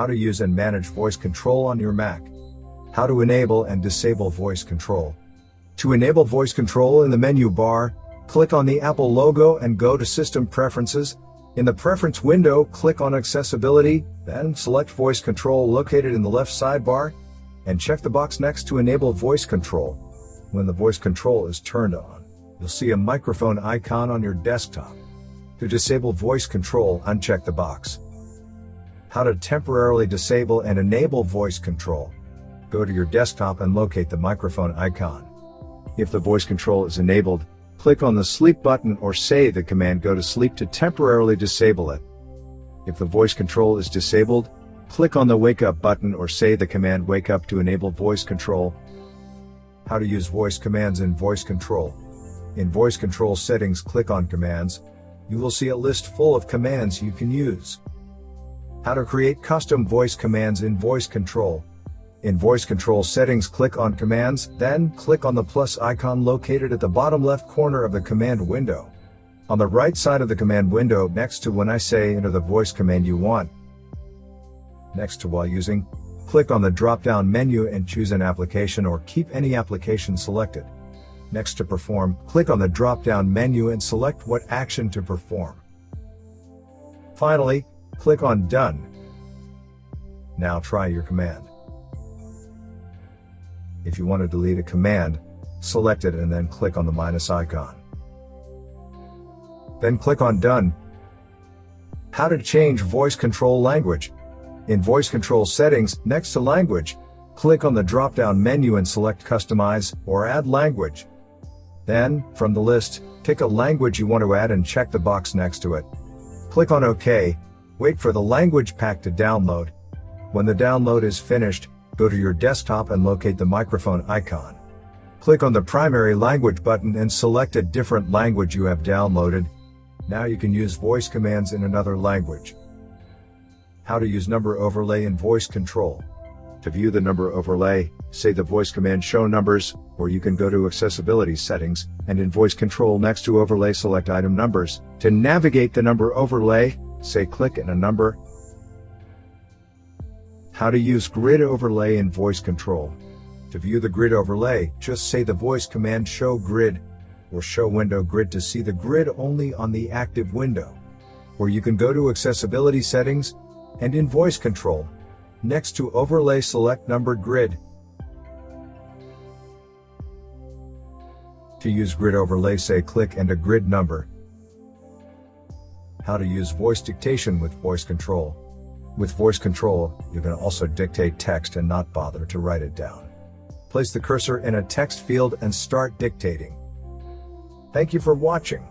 How to use and manage voice control on your Mac. How to enable and disable voice control. To enable voice control in the menu bar, click on the Apple logo and go to System Preferences. In the Preference window, click on Accessibility, then select Voice Control located in the left sidebar, and check the box next to enable voice control. When the voice control is turned on, you'll see a microphone icon on your desktop. To disable voice control, uncheck the box. How to temporarily disable and enable voice control. Go to your desktop and locate the microphone icon. If the voice control is enabled, click on the sleep button or say the command go to sleep to temporarily disable it. If the voice control is disabled, click on the wake up button or say the command wake up to enable voice control. How to use voice commands in voice control. In voice control settings, click on commands. You will see a list full of commands you can use. How to create custom voice commands in voice control. In voice control settings, click on commands, then click on the plus icon located at the bottom left corner of the command window. On the right side of the command window, next to when I say enter the voice command you want. Next to while using, click on the drop-down menu and choose an application or keep any application selected. Next to perform, click on the drop-down menu and select what action to perform. Finally, click on Done. Now try your command. If you want to delete a command, select it and then click on the minus icon. Then click on Done. How to change voice control language. In voice control settings, next to language, click on the drop-down menu and select Customize or Add Language. Then, from the list, pick a language you want to add and check the box next to it. Click on OK. Wait for the language pack to download. When the download is finished, go to your desktop and locate the microphone icon. Click on the primary language button and select a different language you have downloaded. Now you can use voice commands in another language. How to use number overlay in voice control. To view the number overlay, say the voice command show numbers, or you can go to accessibility settings, and in voice control next to overlay select item numbers. To navigate the number overlay, say click in a number. How to use grid overlay in voice control. To view the grid overlay, just say the voice command show grid, or show window grid to see the grid only on the active window. Or you can go to accessibility settings, and in voice control, next to overlay select numbered grid. To use grid overlay, say click and a grid number. How to use voice dictation with voice control. With voice control, you can also dictate text and not bother to write it down. Place the cursor in a text field and start dictating. Thank you for watching.